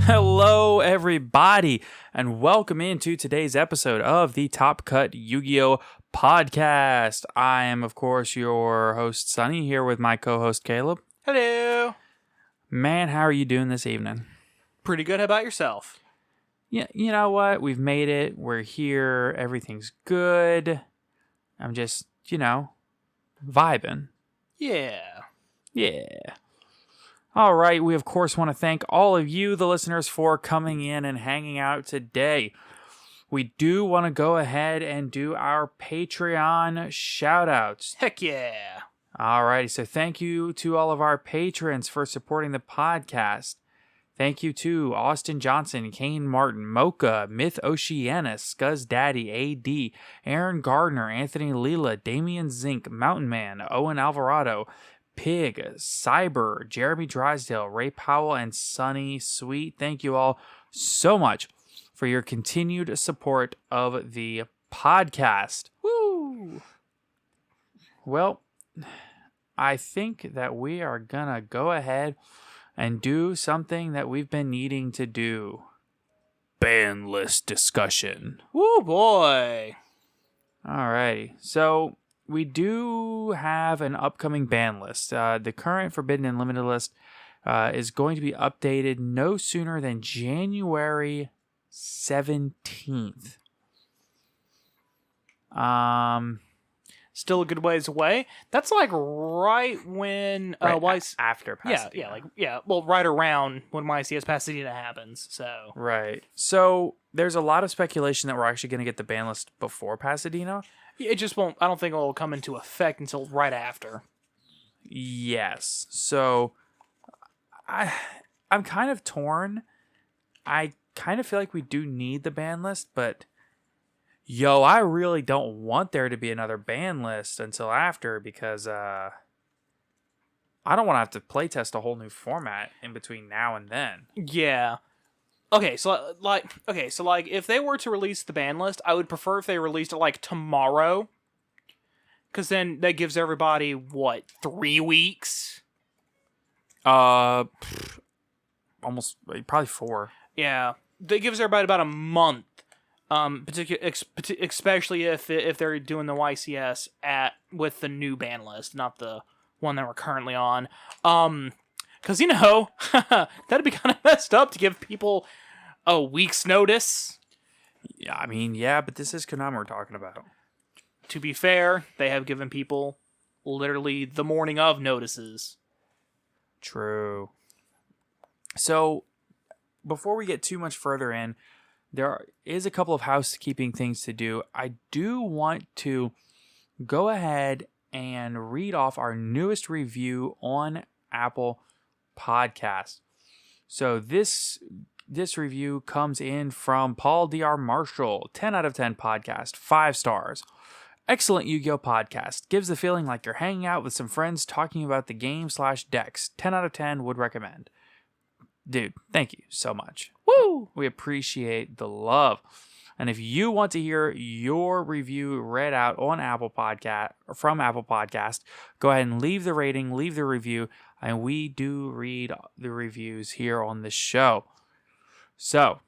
Hello, everybody, and welcome into today's episode of the Top Cut Yu-Gi-Oh! Podcast. I am, of course, your host, Sunny, here with my co-host, Caleb. Hello. Man, how are you doing this evening? Pretty good. How about yourself? Yeah, you know what? We've made it. We're here. Everything's good. I'm just, vibing. Yeah. Yeah. All right, we of course want to thank all of you, the listeners, for coming in and hanging out today. We do want to go ahead and do our Patreon shoutouts. Heck yeah. All righty, so thank you to all of our patrons for supporting the podcast. Thank you to Austin Johnson, Kane Martin, Mocha, Myth Oceanus, Scuzz Daddy, AD, Aaron Gardner, Anthony Leela, Damian Zink, Mountain Man, Owen Alvarado, Pig, Cyber, Jeremy Drysdale, Ray Powell, and Sunny Sweet. Thank you all so much for your continued support of the podcast. Woo! Well, I think that we are gonna go ahead and do something that we've been needing to do. Bandlist discussion. Woo boy. Alrighty, so we do have an upcoming ban list. The current Forbidden and Limited list is going to be updated no sooner than January 17th. Still a good ways away. That's like right when after Pasadena. Well, right around when YCS Pasadena happens. So Right. So there's a lot of speculation that we're actually going to get the ban list before Pasadena. it just won't. I don't think it will come into effect until right after. Yes. So I'm kind of torn. I kind of feel like we do need the ban list, but I really don't want there to be another ban list until after because I don't want to have to playtest a whole new format in between now and then. Yeah. Okay, so if they were to release the ban list, I would prefer if they released it like tomorrow. Because then that gives everybody, 3 weeks? Almost, probably 4. Yeah, that gives everybody about a month. Especially if they're doing the YCS with the new ban list, not the one that we're currently on. Because that'd be kind of messed up to give people a week's notice. Yeah, I mean, yeah, but this is Konami we're talking about. To be fair, they have given people literally the morning of notices. True. So, before we get too much further in, there is a couple of housekeeping things to do. I do want to go ahead and read off our newest review on Apple Podcasts. So this review comes in from Paul D.R. Marshall, 10 out of 10 podcast, 5 stars. Excellent Yu-Gi-Oh! Podcast. Gives the feeling like you're hanging out with some friends talking about the game/decks. 10 out of 10 would recommend. Dude, thank you so much. Woo! We appreciate the love. And if you want to hear your review read out on Apple Podcast or from Apple Podcast, go ahead and leave the rating, leave the review, and we do read the reviews here on the show. So,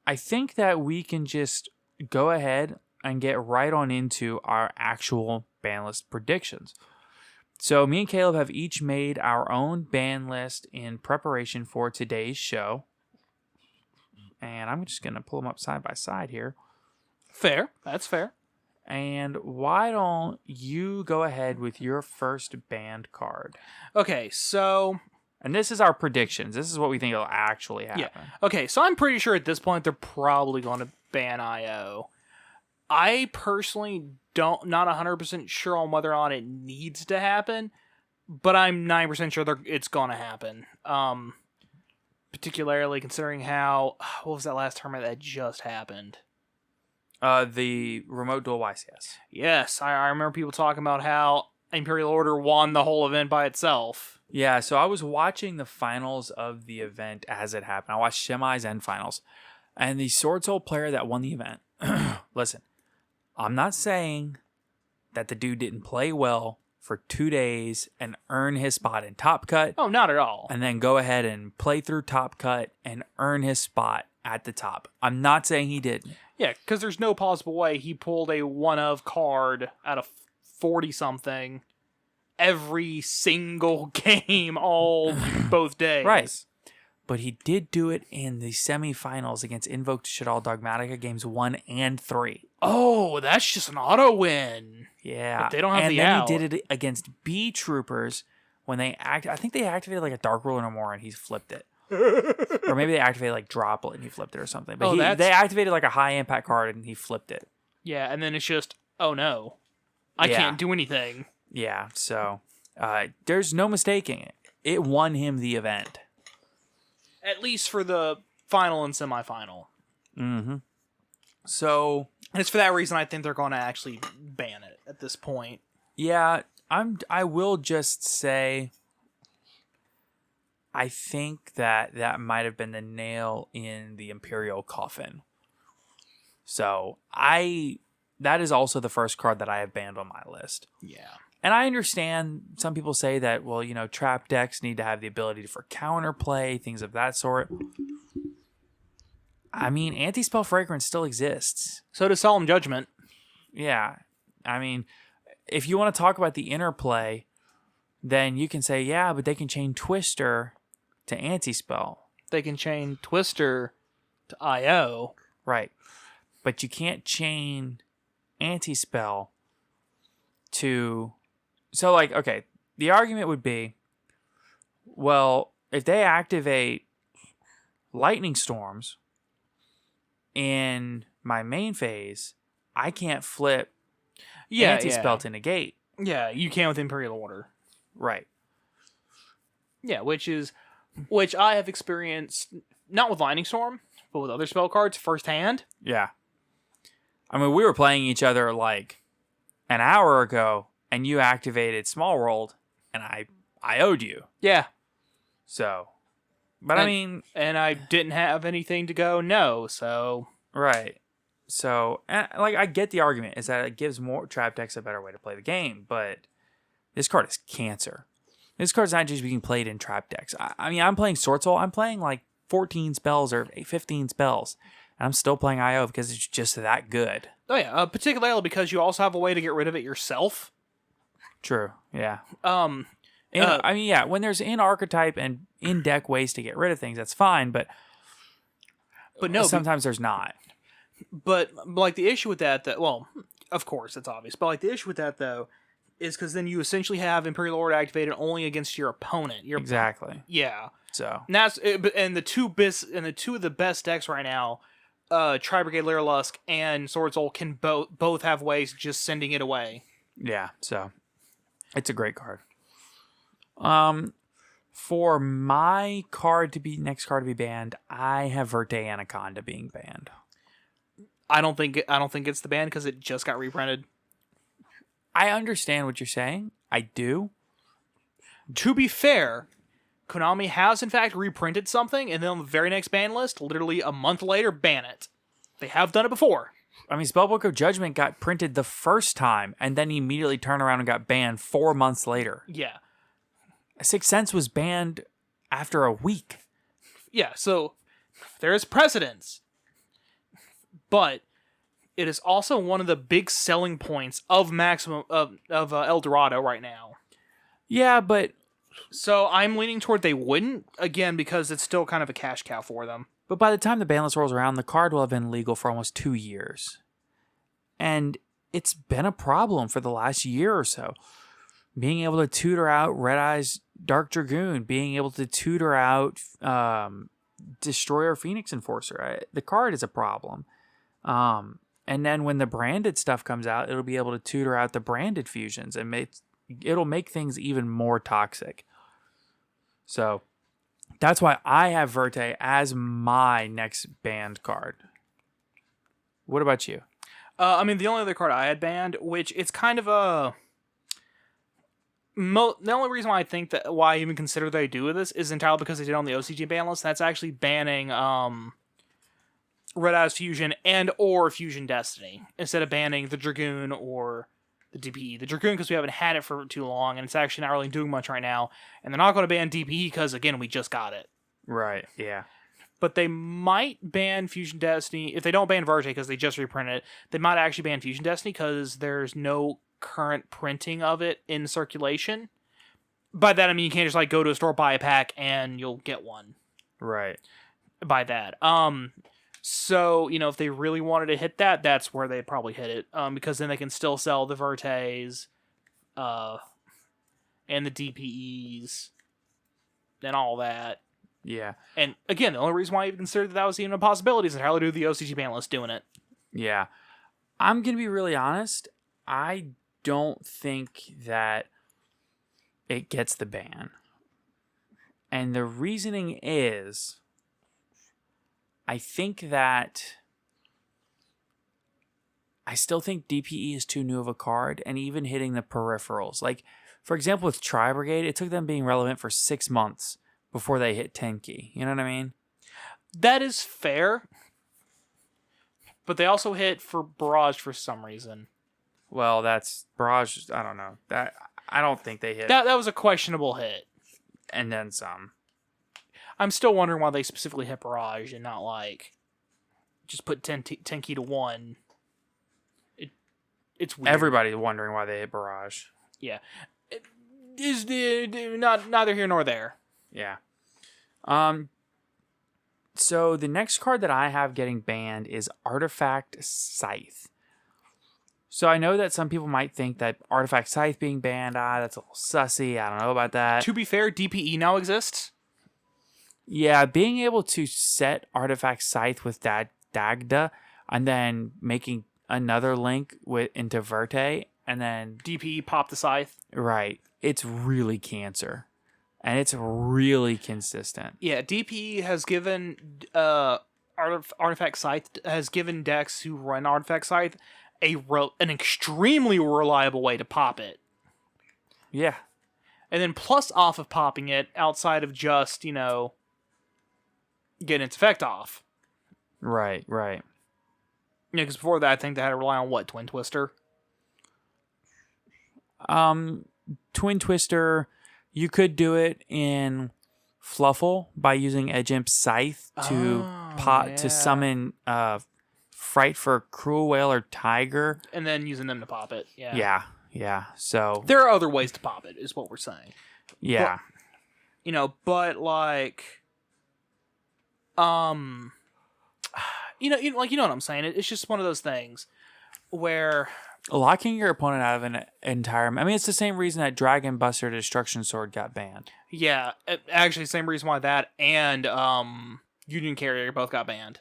I think that we can just go ahead and get right on into our actual ban list predictions. So me and Caleb have each made our own ban list in preparation for today's show. And I'm just going to pull them up side by side here. Fair. That's fair. And why don't you go ahead with your first banned card? Okay, so... And this is our predictions. This is what we think will actually happen. Yeah. Okay, so I'm pretty sure at this point they're probably going to ban IO. I personally not 100% sure on whether or not it needs to happen, but I'm 90% sure it's going to happen. Particularly considering how... What was that last tournament that just happened? The Remote Duel YCS. Yes, I remember people talking about how Imperial Order won the whole event by itself. Yeah, so I was watching the finals of the event as it happened. I watched semis and finals. And the Sword Soul player that won the event... Listen, I'm not saying that the dude didn't play well for 2 days and earn his spot in Top Cut, Oh, not at all. and then go ahead and play through Top Cut and earn his spot at the top. I'm not saying he didn't. Yeah, because there's no possible way he pulled a one-of card out of 40-something every single game both days. Right. But he did do it in the semifinals against Invoked Shadal Dogmatica games 1 and 3. Oh, that's just an auto win. Yeah. But they don't have and the then out. he did it against B Troopers when they I think they activated like a Dark Ruler no more and he flipped it. Or maybe they activated like Droplet and he flipped it or something. But they activated like a high impact card and he flipped it. Yeah, and then it's just, oh no, I can't do anything. Yeah, so there's no mistaking it. It won him the event. At least for the final and semifinal. Mm-hmm. So, and it's for that reason I think they're going to actually ban it at this point. Yeah, I will just say I think that might have been the nail in the Imperial coffin. So, that is also the first card that I have banned on my list. Yeah. And I understand some people say that, well, trap decks need to have the ability for counterplay, things of that sort. I mean, Anti-Spell Fragrance still exists. So does Solemn Judgment. Yeah. I mean, if you want to talk about the interplay, then you can say, yeah, but they can chain Twister to Anti-Spell. They can chain Twister to IO. Right. But you can't chain Anti-Spell to... So, okay, the argument would be, well, if they activate Lightning Storms in my main phase, I can't flip Anti-Spell to negate. Yeah, you can with Imperial Order. Right. Yeah, which I have experienced, not with Lightning Storm, but with other spell cards firsthand. Yeah. I mean, we were playing each other like an hour ago, and you activated Small World, and I owed you. Yeah. So, but and I didn't have anything to go. No, so right. So, I get the argument is that it gives more trap decks a better way to play the game, but this card is cancer. This card's not just being played in trap decks. I mean, I'm playing Sword Soul. I'm playing like 14 spells or 15 spells, and I'm still playing IO because it's just that good. Oh yeah, particularly because you also have a way to get rid of it yourself. True. Yeah. I mean, yeah. When there's in archetype and in deck ways to get rid of things, that's fine. But no, sometimes there's not. But like the issue with that, well, of course it's obvious. But like the issue with that though, is because then you essentially have Imperial Order activated only against your opponent. Exactly. Yeah. So and that's and the two of the best decks right now, Tri-Brigade Lyra Lusk and Sword Soul can both have ways of just sending it away. Yeah. So it's a great card. For my next card to be banned, I have Verte Anaconda being banned. I don't think it's the ban because it just got reprinted. I understand what you're saying. I do. To be fair, Konami has in fact reprinted something, and then on the very next ban list, literally a month later, ban it. They have done it before. I mean, Spellbook of Judgment got printed the first time, and then he immediately turned around and got banned 4 months later. Yeah. Sixth Sense was banned after a week. Yeah, so there is precedence. But it is also one of the big selling points of Maximum of El Dorado right now. Yeah, but so I'm leaning toward they wouldn't, again, because it's still kind of a cash cow for them. But by the time the ban list rolls around, the card will have been legal for almost 2 years. And it's been a problem for the last year or so. Being able to tutor out Red Eyes Dark Dragoon, being able to tutor out Destroyer Phoenix Enforcer. The card is a problem. And then when the branded stuff comes out, it'll be able to tutor out the branded fusions and it'll make things even more toxic. So that's why I have Verte as my next banned card. What about you? I mean, the only other card I had banned, which it's kind of a... the only reason why I think that why I even consider they do this is entirely because they did on the OCG ban list. That's actually banning Red Eyes Fusion and or Fusion Destiny instead of banning the Dragoon or the DPE. The Dragoon, because we haven't had it for too long, and it's actually not really doing much right now. And they're not going to ban DPE because, again, we just got it. Right, yeah. But they might ban Fusion Destiny. If they don't ban Verte because they just reprinted it, they might actually ban Fusion Destiny because there's no current printing of it in circulation. By that, I mean you can't just like go to a store, buy a pack, and you'll get one. Right. By that. So, if they really wanted to hit that, that's where they'd probably hit it. Because then they can still sell the Vertes, and the DPEs, and all that. Yeah. And again, the only reason why I even considered that was even a possibility is how to do the OCG Banlist doing it. Yeah. I'm going to be really honest. I don't think that it gets the ban. And the reasoning is, I think that I still think DPE is too new of a card, and even hitting the peripherals. Like, for example, with Tri Brigade, it took them being relevant for 6 months before they hit Tenki. You know what I mean? That is fair. But they also hit for Barrage for some reason. Well, that's Barrage. I don't know. That I don't think they hit. That was a questionable hit. And then some. I'm still wondering why they specifically hit Barrage and not like just put Tenki to 1. It's weird. Everybody's wondering why they hit Barrage. Yeah. It is neither here nor there. Yeah. So the next card that I have getting banned is Artifact Scythe. So I know that some people might think that Artifact Scythe being banned, that's a little sussy. I don't know about that. To be fair, DPE now exists. Yeah, being able to set Artifact Scythe with Dagda and then making another link into Verte and then DPE pop the Scythe. Right. It's really cancer. And it's really consistent. Yeah, DPE has given Artifact Scythe has given decks who run Artifact Scythe an extremely reliable way to pop it. Yeah. And then plus off of popping it, outside of just, getting its effect off. Right. Yeah, because before that, I think they had to rely on Twin Twister? Twin Twister, you could do it in Fluffle by using Edge Imp Scythe to summon Fright for Cruel Whale or Tiger. And then using them to pop it, yeah. Yeah. So there are other ways to pop it, is what we're saying. Yeah. But like... you know what I'm saying. It's just one of those things where locking your opponent out of an entire... I mean, it's the same reason that Dragon Buster Destruction Sword got banned. Yeah, actually, same reason why that and Union Carrier both got banned.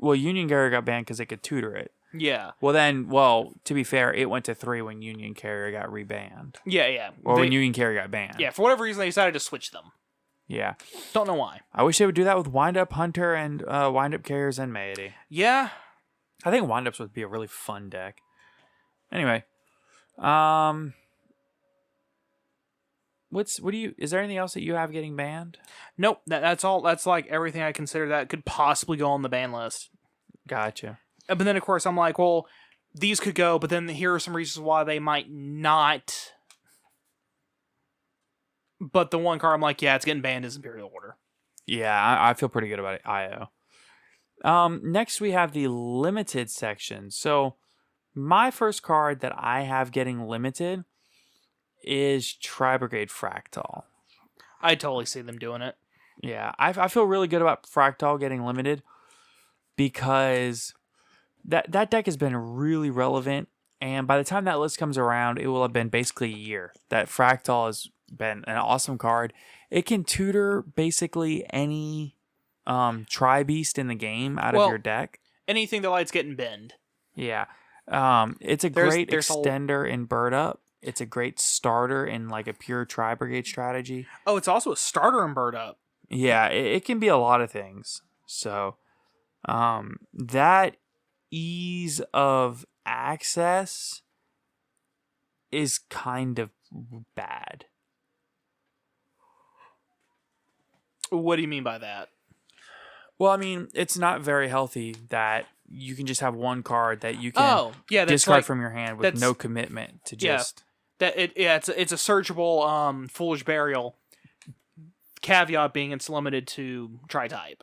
Well, Union Carrier got banned because it could tutor it. Yeah. Well, to be fair, it went to 3 when Union Carrier got rebanned. Yeah. Or when Union Carrier got banned. Yeah, for whatever reason, they decided to switch them. Yeah. Don't know why. I wish they would do that with Wind-Up Hunter and Wind-Up Carriers and Meity. Yeah. I think Wind-Ups would be a really fun deck. Anyway. Is there anything else that you have getting banned? Nope. That's all. That's like everything I consider that could possibly go on the ban list. Gotcha. But then, of course, I'm like, well, these could go, but then here are some reasons why they might not. But the one card I'm like, yeah, it's getting banned is Imperial Order. Yeah, I feel pretty good about it. IO. Next, we have the limited section. So, my first card that I have getting limited is Tri-Brigade Fractal. I totally see them doing it. Yeah, I feel really good about Fractal getting limited because that deck has been really relevant, and by the time that list comes around, it will have been basically a year that Fractal has been an awesome card. It can tutor basically any Tri-Beast in the game out of your deck. Anything that likes getting bend. Yeah. It's a great extender in Bird Up. It's a great starter in like a pure Tri-Brigade strategy. Oh, it's also a starter in Bird Up. Yeah, it can be a lot of things. So, that ease of access is kind of bad. What do you mean by that? Well, I mean, it's not very healthy that you can just have one card that you can Oh, yeah, that's discard like from your hand with that's- no commitment to yeah. just. it's a searchable Foolish Burial. Caveat being it's limited to tri-type.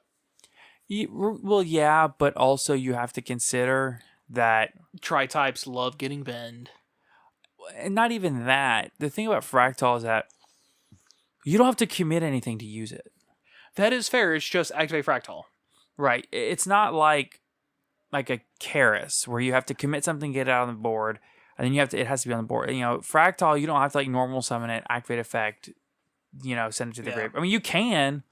Well, yeah, but also you have to consider that, Tri-types love getting bend. and not even that. The thing about Fractal is that you don't have to commit anything to use it. That is fair. It's just activate Fractal. Right. It's not like a Karis where you have to commit something, get it out on the board, and then it has to be on the board. Fractal, you don't have to like normal summon it, activate effect, send it to the grave. I mean, you can,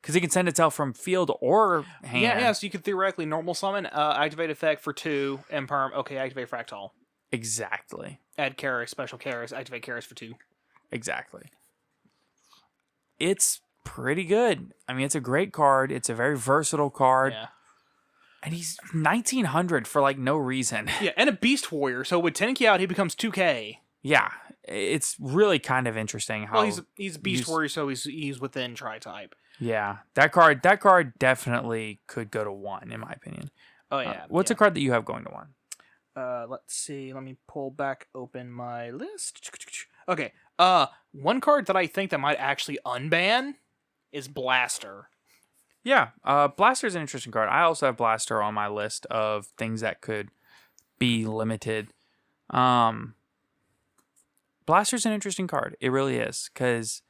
because it can send itself from field or hand. Yeah, so you could theoretically normal summon, activate effect for 2, and perm. Okay, activate Fractal. Exactly. Add Karis, special Karis, activate Karis for 2. Exactly. It's pretty good. I mean, it's a great card. It's a very versatile card. Yeah. And he's 1900 for like no reason. Yeah, and a Beast Warrior. So with 10k out, he becomes 2k. Yeah, it's really kind of interesting how. Well, he's a Beast Warrior, so he's within tri-type. Yeah, that card definitely could go to 1 in my opinion. Oh yeah. What's a card that you have going to 1? Let's see. Let me pull back open my list. Okay. One card that I think that might actually unban is Blaster. Yeah, Blaster's an interesting card. I also have Blaster on my list of things that could be limited. Blaster's an interesting card. It really is, because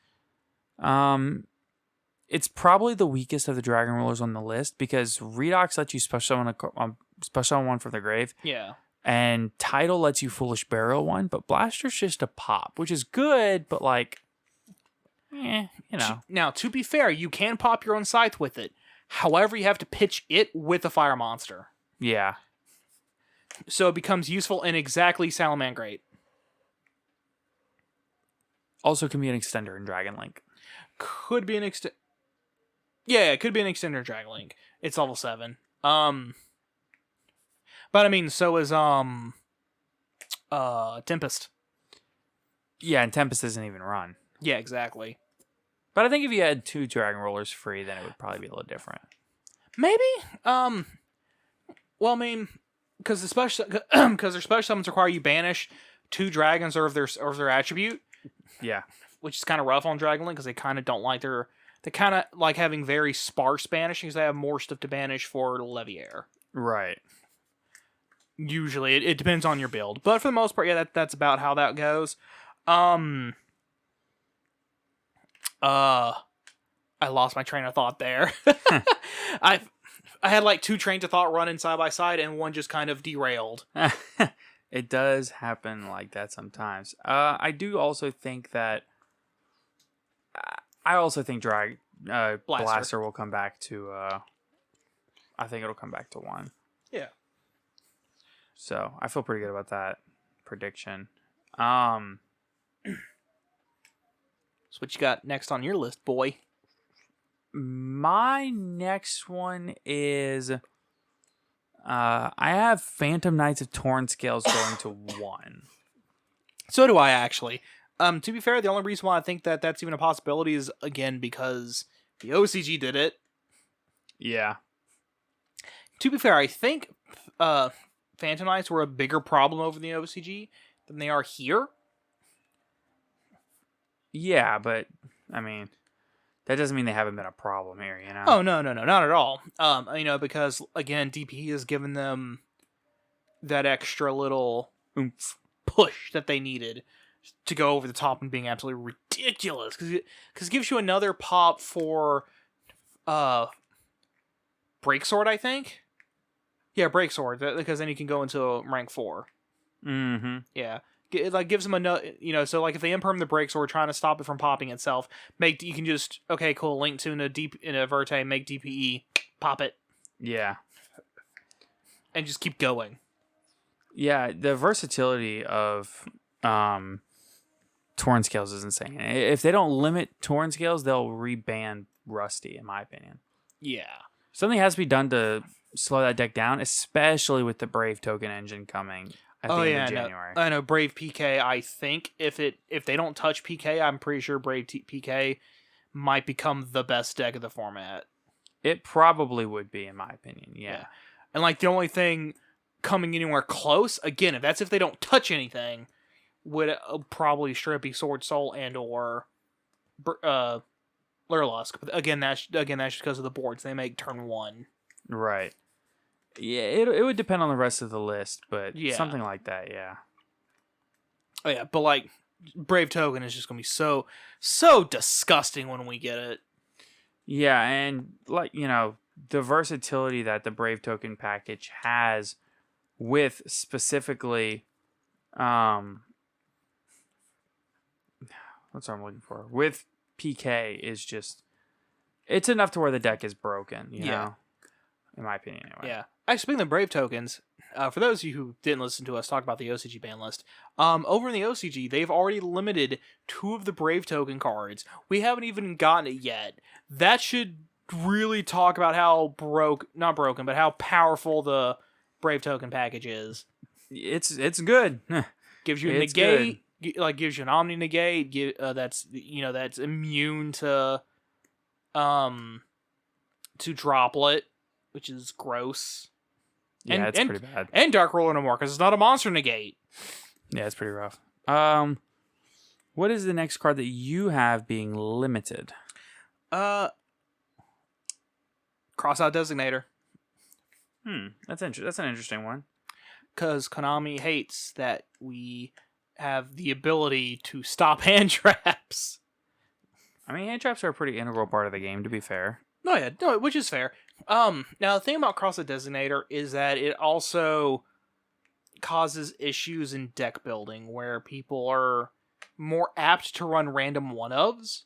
it's probably the weakest of the Dragon Rulers on the list, because Redox lets you special summon one from the grave. Yeah. And Title lets you Foolish Burial one, but Blaster's just a pop, which is good, but like, Now, to be fair, you can pop your own Scythe with it. However, you have to pitch it with a Fire Monster. Yeah. So it becomes useful in exactly Salamangreat. Also can be an extender in Dragon Link. Could be an Yeah, it could be an extender Dragon Link. It's level 7. But I mean, so is Tempest. Yeah, and Tempest doesn't even run. Yeah, exactly. But I think if you had 2 Dragon Rollers free, then it would probably be a little different. Maybe. Well, I mean, because their special summons require you banish 2 dragons or of their attribute. Yeah. Which is kind of rough on Dragon Link because they kind of don't like they kind of like having very sparse banishing because they have more stuff to banish for Leviair. Right. Usually, it depends on your build, but for the most part, yeah, that's about how that goes. I lost my train of thought there. I had like 2 trains of thought running side by side, and one just kind of derailed. It does happen like that sometimes. I do also think that. I also think Blaster will come back to. I think it'll come back to 1. Yeah. So I feel pretty good about that prediction. So what you got next on your list, boy? My next one is I have Phantom Knights of Torn Scales going to 1. So do I, actually. To be fair, the only reason why I think that that's even a possibility is, again, because the OCG did it. Yeah. To be fair, I think Phantom Knights were a bigger problem over the OCG than they are here. Yeah, but, I mean, that doesn't mean they haven't been a problem here, you know? Oh, no, not at all. Because, again, DP has given them that extra little oomph push that they needed to go over the top and being absolutely ridiculous. Because it gives you another pop for Breaksword, I think? Yeah, Breaksword, because then you can go into rank 4. Mm-hmm. Yeah. It like gives them another, so like if they imperm the Breaksword trying to stop it from popping itself, you can just, okay, cool, link to in a Verte, make DPE, pop it. Yeah. And just keep going. Yeah, the versatility of Torn Scales is insane. If they don't limit Torn Scales, they'll reban Rusty, in my opinion. Yeah. Something has to be done to slow that deck down, especially with the Brave token engine coming at the end of January. I know Brave PK, I think if they don't touch PK, I'm pretty sure Brave PK might become the best deck of the format. It probably would be, in my opinion. Yeah. And like the only thing coming anywhere close, again, if they don't touch anything, would probably straight up be Sword Soul and or Lurlusk. But again, that's just because of the boards they make turn 1. Right. Yeah, it would depend on the rest of the list, but Yeah. something like that, yeah. Oh yeah, but like Brave Token is just gonna be so disgusting when we get it. Yeah, and like, the versatility that the Brave Token package has with specifically what's what I'm looking for? With PK is just, it's enough to where the deck is broken, you know? In my opinion, anyway. Yeah. Actually, speaking of Brave Tokens, for those of you who didn't listen to us talk about the OCG ban list, over in the OCG, they've already limited 2 of the Brave Token cards. We haven't even gotten it yet. That should really talk about how not broken, but how powerful the Brave Token package is. It's good. Gives you a It's negate, gives you an Omni negate, that's immune to Droplet, which is gross. Yeah, it's pretty bad. And Dark Ruler no more, because it's not a monster negate. Yeah, it's pretty rough. What is the next card that you have being limited? Crossout Designator. That's an interesting one. Because Konami hates that we have the ability to stop hand traps. I mean, hand traps are a pretty integral part of the game, to be fair. Oh yeah, no, which is fair. Now the thing about Crossout Designator is that it also causes issues in deck building where people are more apt to run random one-ofs.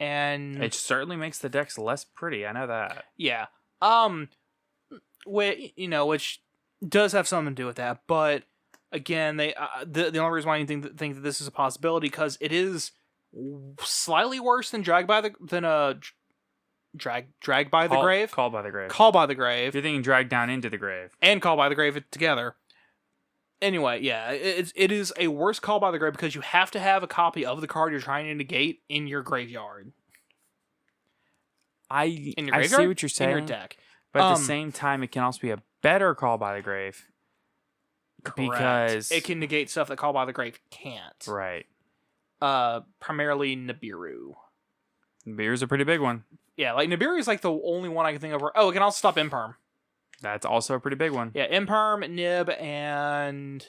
And it certainly makes the decks less pretty. I know that. Yeah. Which does have something to do with that, but again, they the only reason why I think that this is a possibility because it is slightly worse than Drag by the Grave. Call by the Grave. Call by the Grave. If you're thinking Drag Down into the Grave. And Call by the Grave together. Anyway, yeah, it is a worse Call by the Grave because you have to have a copy of the card you're trying to negate in your graveyard. I see what you're saying. In your deck. But at the same time, it can also be a better Call by the Grave. Correct. Because it can negate stuff that Call by the Grave can't. Right. Primarily Nibiru. Nibiru's a pretty big one. Yeah, like Nibiru is like the only one I can think of where... Oh, it can also stop Imperm. That's also a pretty big one. Yeah, Imperm, Nib, and...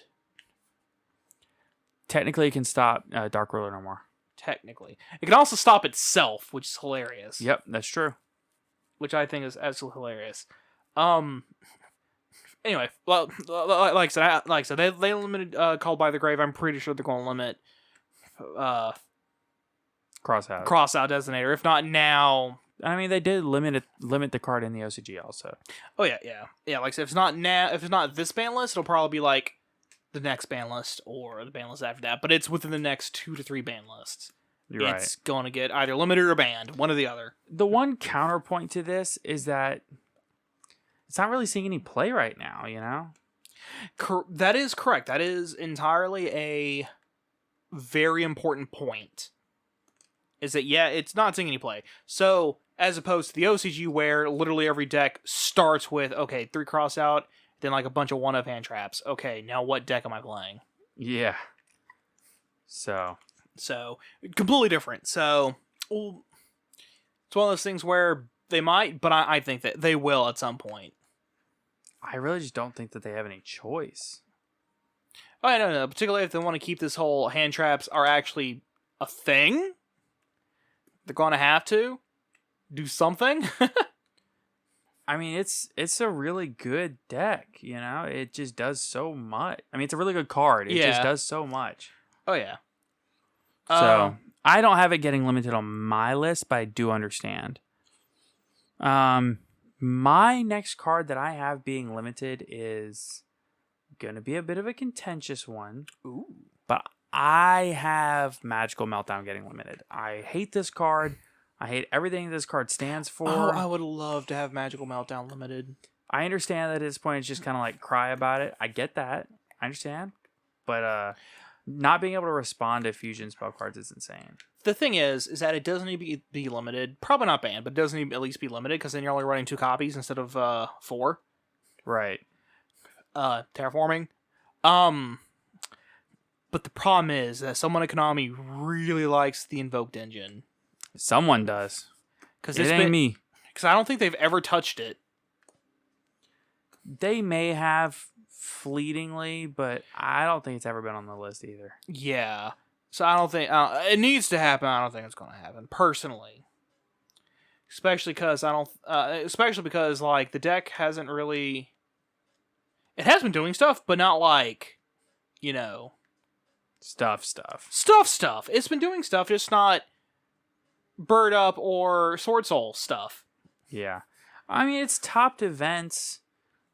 Technically, it can stop Dark Ruler no more. Technically. It can also stop itself, which is hilarious. Yep, that's true. Which I think is absolutely hilarious. Anyway, well, like I said, they limited Called by the Grave. I'm pretty sure they're going to limit Crossout Designator. If not now... I mean, they did limit the card in the OCG also. Oh yeah. Like I said, if it's not this ban list, it'll probably be like the next ban list or the ban list after that. But it's within the next 2 to 3 ban lists. It's going to get either limited or banned, one or the other. The one counterpoint to this is that it's not really seeing any play right now. You know. That is correct. That is entirely a very important point. Is that it's not seeing any play. So as opposed to the OCG where literally every deck starts with 3 Crossout, then like a bunch of one-of hand traps. Okay, now what deck am I playing? Yeah. So completely different. So it's one of those things where they might, but I think that they will at some point. I really just don't think that they have any choice. Oh, I don't know. Particularly if they want to keep this whole hand traps are actually a thing. They're going to have to do something. I mean, it's a really good deck, you know? It just does so much. I mean, it's a really good card. It just does so much. Oh, yeah. So, I don't have it getting limited on my list, but I do understand. My next card that I have being limited is going to be a bit of a contentious one. Ooh. But I have Magical Meltdown getting limited. I hate this card. I hate everything this card stands for. Oh, I would love to have Magical Meltdown limited. I understand that at this point it's just kind of like cry about it. I get that. I understand. But not being able to respond to fusion spell cards is insane. the thing is that it doesn't need to be limited. Probably not banned, but it doesn't need to at least be limited, because then you're only running 2 copies instead of 4. Right. Terraforming. But the problem is that someone at Konami really likes the Invoked engine. Someone does. Because it ain't me. Because I don't think they've ever touched it. They may have fleetingly, but I don't think it's ever been on the list either. Yeah. So I don't think... it needs to happen. I don't think it's going to happen, personally. Especially because like, the deck hasn't really... It has been doing stuff, but not like, you know... Stuff. Stuff. It's been doing stuff, just not Bird Up or Sword Soul stuff. Yeah. I mean, it's topped events.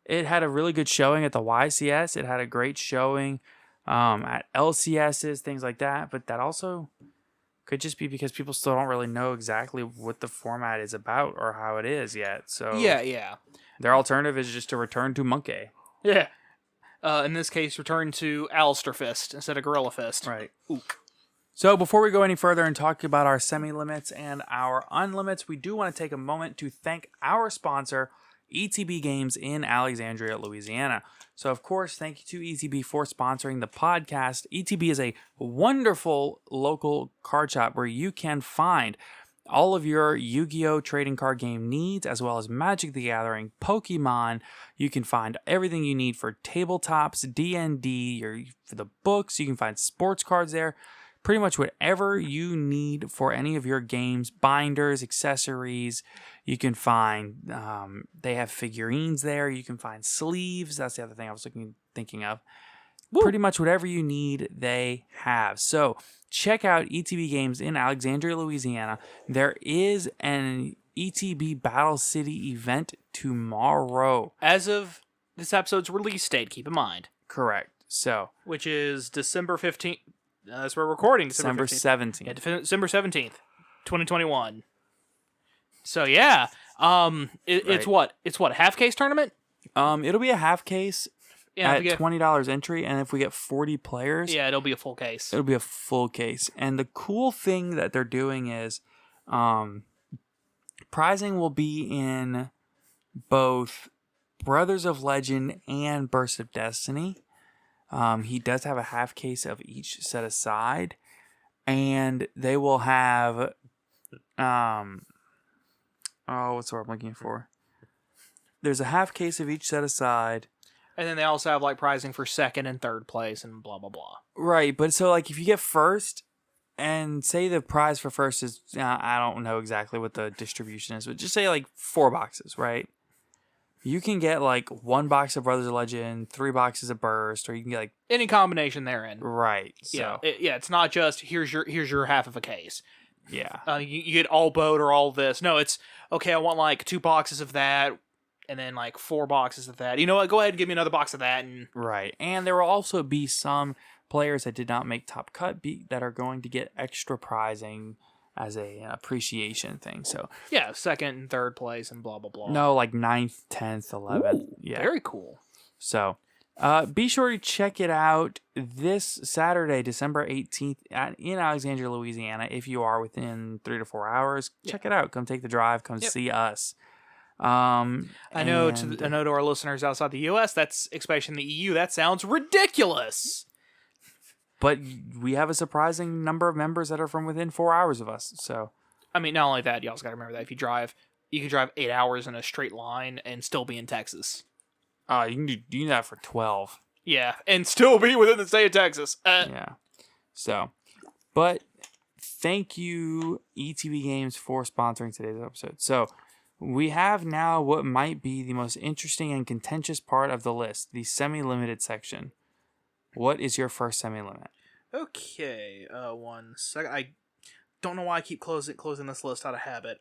It had a really good showing at the YCS. It had a great showing at LCSs, things like that. But that also could just be because people still don't really know exactly what the format is about or how it is yet. So yeah. Their alternative is just to return to Monkey. Yeah. In this case, return to Alistair Fist instead of Gorilla Fist. Right. Ook. So before we go any further and talk about our semi-limits and our unlimits, we do want to take a moment to thank our sponsor, ETB Games in Alexandria, Louisiana. So, of course, thank you to ETB for sponsoring the podcast. ETB is a wonderful local card shop where you can find all of your Yu-Gi-Oh! Trading card game needs, as well as Magic the Gathering, Pokemon. You can find everything you need for tabletops, D&D, for the books. You can find sports cards there. Pretty much whatever you need for any of your games, binders, accessories. You can find, they have figurines there. You can find sleeves. That's the other thing I was thinking of. Woo. Pretty much whatever you need, they have. So check out ETB Games in Alexandria, Louisiana. There is an ETB Battle City event tomorrow. As of this episode's release date, keep in mind. Correct. So, which is December 15th. That's where we're recording. December 17th. Yeah, December 17th, 2021. So yeah, it's what? It's what, a half case tournament? It'll be a half case. Yeah, at $20 entry, and if we get 40 players... Yeah, it'll be a full case. It'll be a full case. And the cool thing that they're doing is prizing will be in both Brothers of Legend and Burst of Destiny. He does have a half case of each set aside, and they will have... what's the word I'm looking for? There's a half case of each set aside... And then they also have, like, prizing for second and third place and blah, blah, blah. Right, but so, like, if you get first, and say the prize for first is, I don't know exactly what the distribution is, but just say, like, 4 boxes, right? You can get, like, 1 box of Brothers of Legend, 3 boxes of Burst, or you can get, like... Any combination therein. Right, so... Yeah, it's not just, here's your half of a case. Yeah. You get all boat or all this. No, it's, okay, I want, like, 2 boxes of that... And then, like, 4 boxes of that. You know what? Go ahead and give me another box of that. And right. And there will also be some players that did not make top cut that are going to get extra prizing as a appreciation thing. So yeah, second and third place and blah, blah, blah. No, like 9th, 10th, 11th. Ooh, yeah. Very cool. So be sure to check it out this Saturday, December 18th in Alexandria, Louisiana. If you are within 3 to 4 hours, check it out. Come take the drive. Come see us. I know to our listeners outside the U.S., that's especially in the EU, that sounds ridiculous. But we have a surprising number of members that are from within 4 hours of us. So, I mean, not only that, you also got to remember that if you can drive 8 hours in a straight line and still be in Texas. You can do that for 12. Yeah, and still be within the state of Texas. Yeah. So, but thank you, ETB Games, for sponsoring today's episode. So, we have now what might be the most interesting and contentious part of the list, the semi-limited section. What is your first semi-limit? Okay, 1 second. I don't know why I keep closing this list out of habit.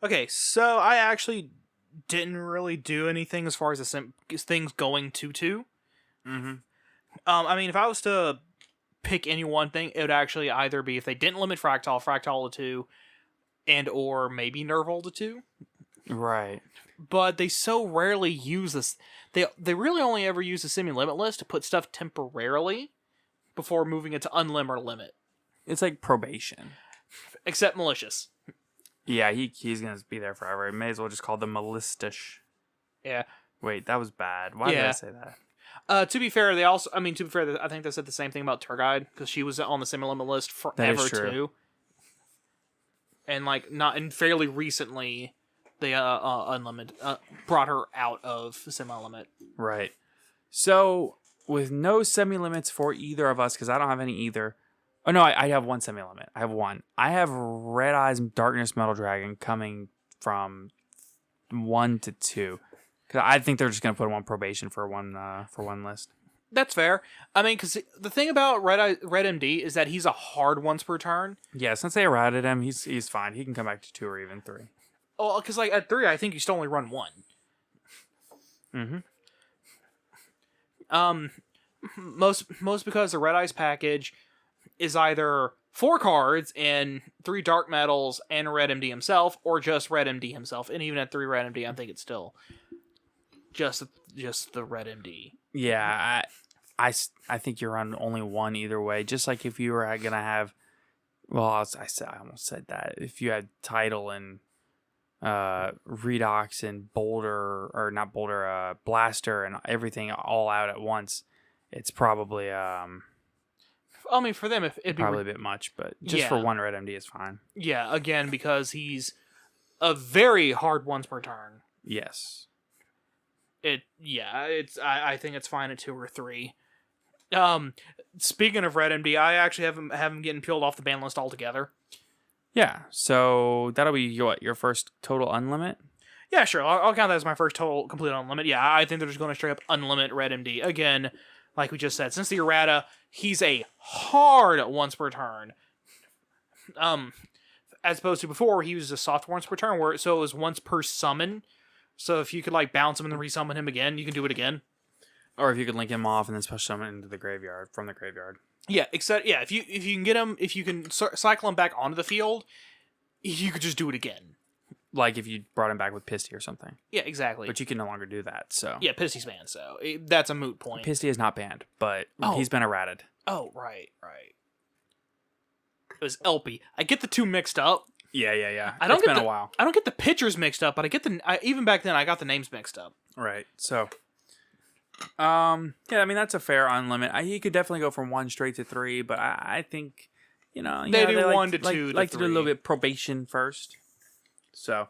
Okay, so I actually didn't really do anything as far as things going to 2. Mm-hmm. I mean, if I was to pick any one thing, it would actually either be if they didn't limit Fractal to 2, and or maybe Nerval to 2. Right. But they so rarely use this. They really only ever use the semi-limit list to put stuff temporarily before moving it to unlim or limit. it's like probation. Except malicious. Yeah, he's gonna be there forever. May as well just call them Malistish. Yeah. Wait, that was bad. Why did I say that? To be fair, I think they said the same thing about Turgide, because she was on the semi-limit list forever too. And fairly recently, they brought her out of semi-limit. Right. So with no semi-limits for either of us, because I don't have any either. Oh no, I have one semi-limit. I have one. I have Red Eyes Darkness Metal Dragon coming from 1 to 2. Because I think they're just gonna put him on probation for one list. That's fair. I mean, because the thing about Red MD is that he's a hard once per turn. Yeah, since they errated him, he's fine. He can come back to 2 or even 3. Oh, because at 3, I think you still only run 1. Most because the Red Eyes package is either 4 cards and 3 Dark Metals and Red MD himself, or just Red MD himself. And even at 3 Red MD, I think it's still just the Red MD. Yeah, I think you're on only 1 either way. Just like if you were gonna have, well, I almost said that. If you had Title and Redox and Boulder, or not Boulder, Blaster and everything all out at once, it's probably I mean, for them, it'd be probably a bit much, but just for 1 Red MD is fine. Yeah, again, because he's a very hard once per turn. Yes. I think it's fine at 2 or 3. Speaking of Red MD, I actually have him getting peeled off the ban list altogether. Yeah, so that'll be your first total unlimit? Yeah, sure. I'll count that as my first total complete unlimit. Yeah, I think they're just going to straight up unlimit Red MD. Again, like we just said, since the errata, he's a hard once per turn. As opposed to before, he was a soft once per turn, so it was once per summon. So if you could bounce him and then resummon him again, you can do it again. Or if you could link him off and then special summon into the graveyard from the graveyard. Yeah, if you can get him, if you can cycle him back onto the field, you could just do it again. Like if you brought him back with Pisty or something. Yeah, exactly. But you can no longer do that, so. Yeah, Pisty's banned, so that's a moot point. Pisty is not banned, but he's been errated. Oh, right. It was Elpy. I get the 2 mixed up. Yeah. It's been a while. I don't get the pictures mixed up, but even back then I got the names mixed up. Right. So, yeah, I mean that's a fair unlimit. He could definitely go from 1 straight to 3, but I think they do 1 to 2 like to 3. to do a little bit probation first. So,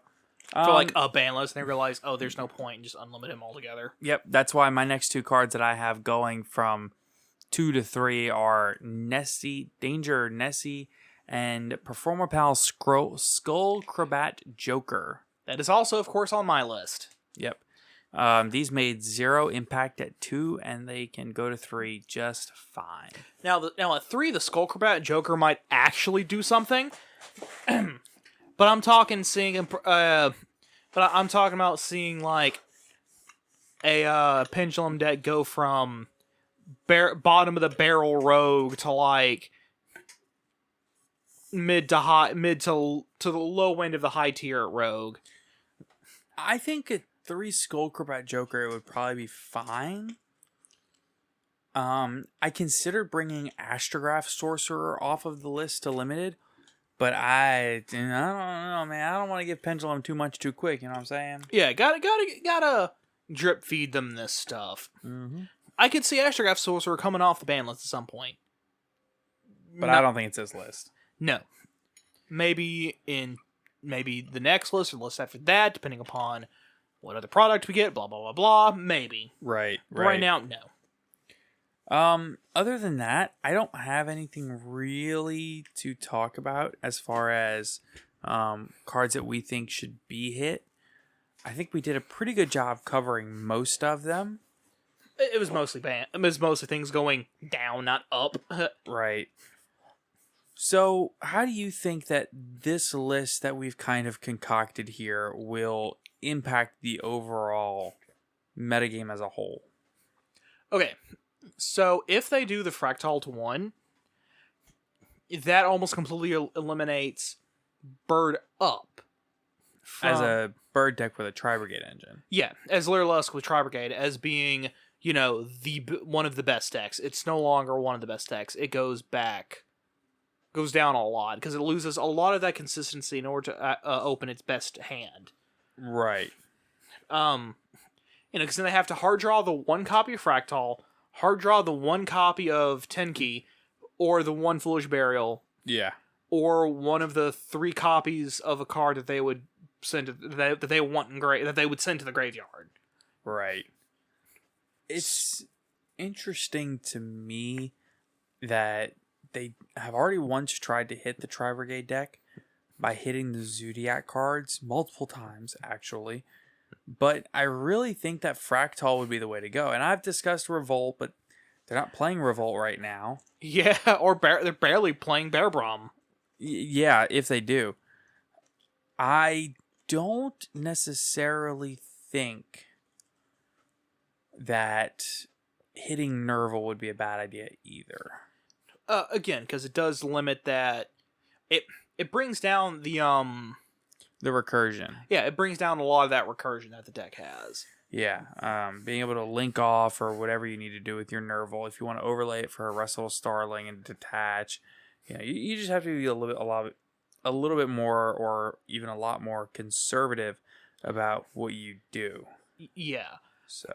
for a ban list, and they realize, there's no point, and just unlimit him altogether. Yep, that's why my next 2 cards that I have going from 2 to 3 are Danger Nessie, and Performer Pal Skullcrabat Joker. That is also, of course, on my list. Yep. These made 0 impact at 2, and they can go to 3 just fine. Now at 3, the Skullcrabat Joker might actually do something. But I'm talking about seeing a pendulum deck go from bottom of the barrel rogue to mid to the low end of the high tier rogue. I think a 3 Skullcrabat Joker would probably be fine. I considered bringing Astrograph Sorcerer off of the list to limited, but I don't know, man. I don't want to give Pendulum too much too quick. You know what I'm saying? Yeah, gotta drip feed them this stuff. Mm-hmm. I could see Astrograph Sorcerer coming off the ban list at some point, but I don't think it's this list. No, maybe the next list or the list after that, depending upon what other product we get. Blah blah blah blah. Maybe. Right. Right now, no. Other than that, I don't have anything really to talk about as far as cards that we think should be hit. I think we did a pretty good job covering most of them. It was mostly It was mostly things going down, not up. Right. So, how do you think that this list that we've kind of concocted here will impact the overall metagame as a whole? Okay, so if they do the Fractal to 1, that almost completely eliminates Bird Up. As a bird deck with a Tri-Brigade engine. Yeah, as Lyrilusk with Tri-Brigade, as being, the one of the best decks. It's no longer one of the best decks. It goes back goes down a lot because it loses a lot of that consistency in order to open its best hand. Right. Because then they have to hard draw the one copy of Fractal, hard draw the one copy of Tenki, or the one Foolish Burial. Yeah. Or one of the 3 copies of a card that they would send that they want that they would send to the graveyard. Right. It's interesting to me that they have already once tried to hit the Tri-Brigade deck by hitting the Zodiac cards multiple times, actually. But I really think that Fractal would be the way to go. And I've discussed Revolt, but they're not playing Revolt right now. Yeah, or they're barely playing Bear Brom. Yeah, if they do. I don't necessarily think that hitting Nerval would be a bad idea either. Again, because it does limit that. It brings down the recursion. Yeah, it brings down a lot of that recursion that the deck has. Yeah, being able to link off or whatever you need to do with your Nerval. If you want to overlay it for a Wrestle Starling and detach, you just have to be a little bit more, or even a lot more conservative about what you do. Yeah. So.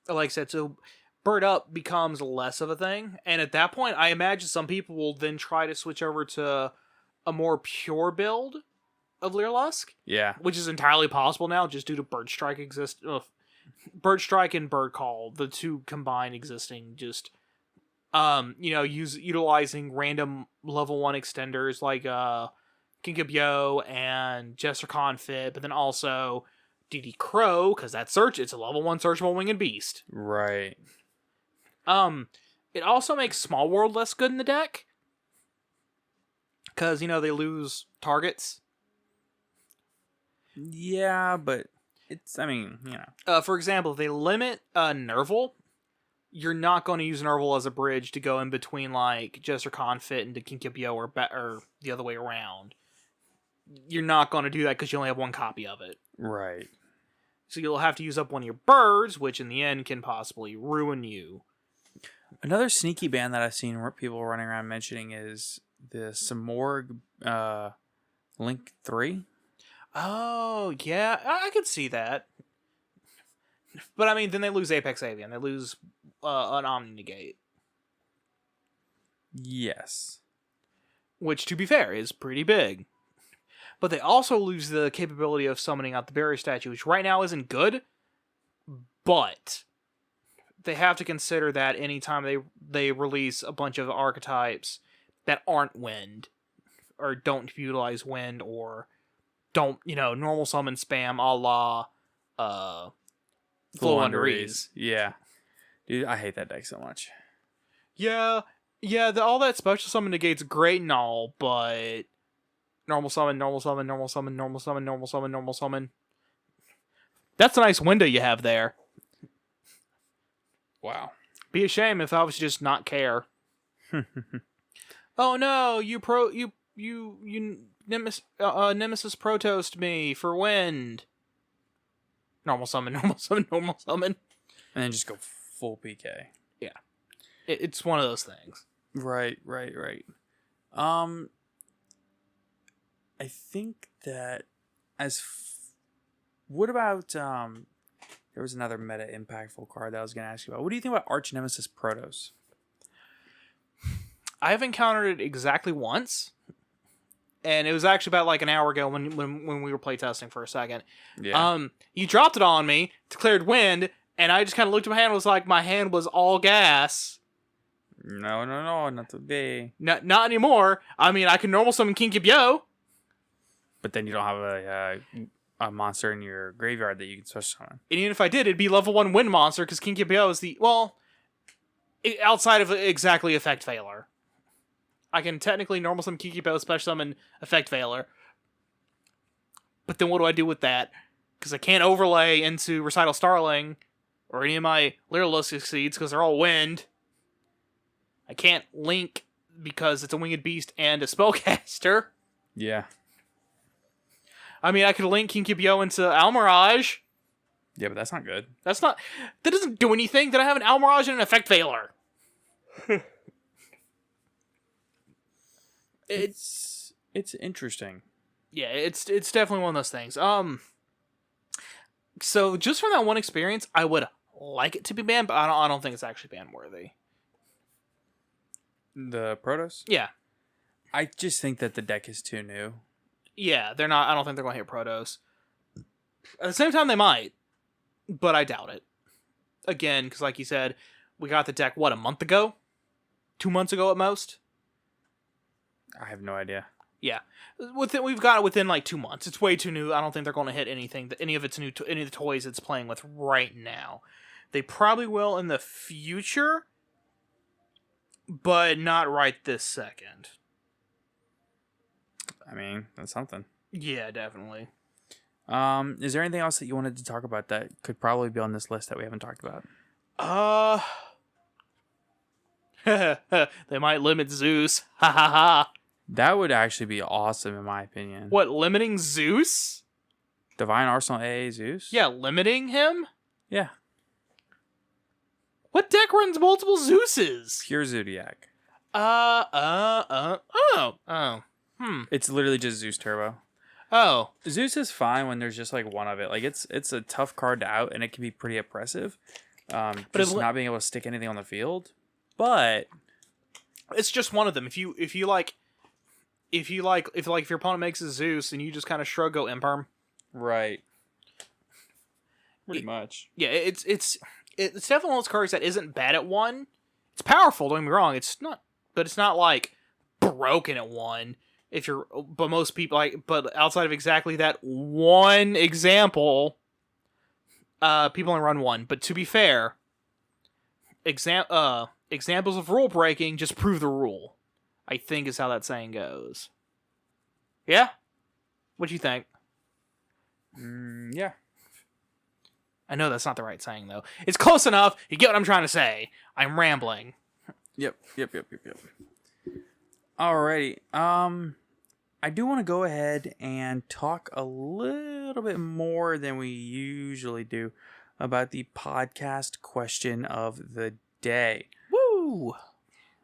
Like I said, so Bird Up becomes less of a thing, and at that point, I imagine some people will then try to switch over to a more pure build of Leerlusk. Yeah. Which is entirely possible now, just due to Bird Strike Bird Strike and Bird Call, the 2 combined existing, just utilizing random level 1 extenders like Kinkabyo and Jester Confit, but then also DD Crow, because it's a level 1 searchable winged beast. Right. It also makes Small World less good in the deck, because they lose targets. Yeah, but For example, if they limit Nerval, you're not going to use Nerval as a bridge to go in between like Jester Confit and Kinkabyo or the other way around. You're not going to do that because you only have 1 copy of it. Right. So you'll have to use up one of your birds, which in the end can possibly ruin you. Another sneaky ban that I've seen people running around mentioning is the Samorg Link 3. Oh, yeah, I could see that. But I mean, then they lose Apex Avian. They lose an Omni Negate. Yes. Which, to be fair, is pretty big. But they also lose the capability of summoning out the Barrier Statue, which right now isn't good. But they have to consider that anytime they release a bunch of archetypes that aren't wind, or don't utilize wind, or don't, normal summon spam a la Flow Under Ease. Yeah. Dude, I hate that deck so much. Yeah, all that special summon negate's great and all, but normal summon, normal summon, normal summon, normal summon, normal summon, normal summon. That's a nice window you have there. Wow. Be a shame if I was just not care. Oh no, you Nemesis Protost me for wind. Normal summon, normal summon, normal summon. And then just go full PK. Yeah. It's one of those things. Right. I think that what about there was another meta impactful card that I was going to ask you about. What do you think about Arch Nemesis Protos? I have encountered it exactly once, and it was actually about like an hour ago when we were playtesting for a second. Yeah. You dropped it on me, declared wind, and I just kind of looked at my hand and was like, my hand was all gas. No, not today. Not anymore. I mean, I can normal summon Kinkabyo. But then you don't have a monster in your graveyard that you can special summon. And even if I did, it'd be level 1 wind monster, because Kinkabyo is outside of exactly Effect Veiler. I can technically normal summon Kinkabyo, special summon Effect Veiler. But then what do I do with that? Because I can't overlay into Recital Starling or any of my Leerlusk Seeds because they're all wind. I can't link because it's a Winged Beast and a Spellcaster. Yeah. I mean, I could link Kinkabyo into Almirage. Yeah, but that's not good. That doesn't do anything. Then I have an Almirage and an Effect Veiler. It's interesting. Yeah, it's definitely one of those things. So just from that one experience, I would like it to be banned, but I don't think it's actually ban worthy. The Protoss? Yeah. I just think that the deck is too new. Yeah, they're not. I don't think they're going to hit Protoss. At the same time, they might, but I doubt it. Again, because like you said, we got the deck, what, a month ago? 2 months ago at most? I have no idea. Yeah. We've got it within like 2 months. It's way too new. I don't think they're going to hit anything, any of the toys it's playing with right now. They probably will in the future, but not right this second. I mean, that's something. Yeah, definitely. Is there anything else that you wanted to talk about that could probably be on this list that we haven't talked about? They might limit Zeus. Ha ha ha. That would actually be awesome, in my opinion. What, limiting Zeus? Divine Arsenal AA Zeus? Yeah, limiting him? Yeah. What deck runs multiple Zeuses? Pure Zodiac. It's literally just Zeus Turbo. Oh. Zeus is fine when there's just like one of it. Like it's a tough card to out, and it can be pretty oppressive. But just not being able to stick anything on the field. But it's just one of them. If your opponent makes a Zeus and you just kind of shrug, go imperm. Right. Pretty much. Yeah, it's definitely one of those cards that isn't bad at one. It's powerful, don't get me wrong. It's not like broken at one. But most people but outside of exactly that one example, people only run one. But to be fair, examples of rule breaking just prove the rule, I think is how that saying goes. Yeah? What do you think? Yeah. I know that's not the right saying, though. It's close enough. You get what I'm trying to say. I'm rambling. Yep. Alrighty. I do want to go ahead and talk a little bit more than we usually do about the podcast question of the day. Woo!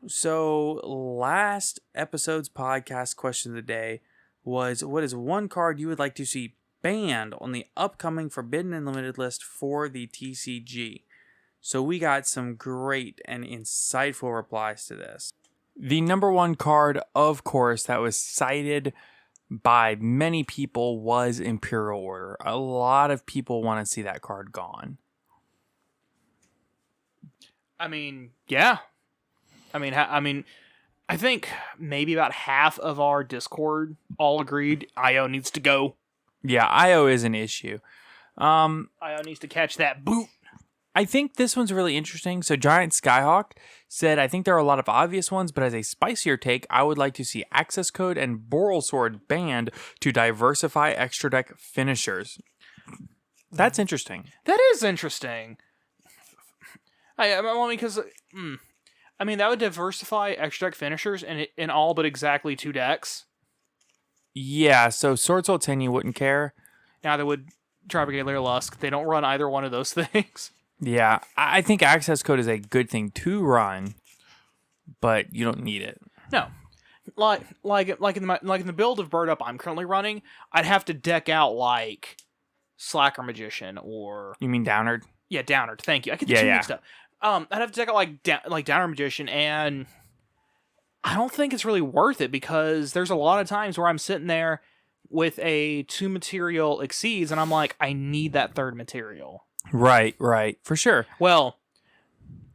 So last episode's podcast question of the day was, what is one card you would like to see banned on the upcoming Forbidden and Limited list for the TCG? So we got some great and insightful replies to this. The number one card, of course, that was cited by many people was Imperial Order. A lot of people want to see that card gone. I mean, yeah. I think maybe about half of our Discord all agreed IO needs to go. Yeah, IO is an issue. IO needs to catch that boot. I think this one's really interesting. So Giant Skyhawk said, I think there are a lot of obvious ones, but as a spicier take, I would like to see Access Code and Boral Sword banned to diversify extra deck finishers. That's interesting. That is interesting. Because that would diversify extra deck finishers in all but exactly 2 decks. Yeah, so Sword Soul 10 you wouldn't care. Now they would Tribrigadier Lusk. They don't run either one of those things. Yeah, I think Access Code is a good thing to run, but you don't need it. No. Like in the build of Bird Up I'm currently running, I'd have to deck out like Slacker Magician or... You mean Downard? Yeah, Downard. Thank you. I get the 2 mixed up. I'd have to deck out like Downard Magician, and I don't think it's really worth it because there's a lot of times where I'm sitting there with a 2 material Exceeds, and I'm like, I need that 3rd material. Right, for sure. Well,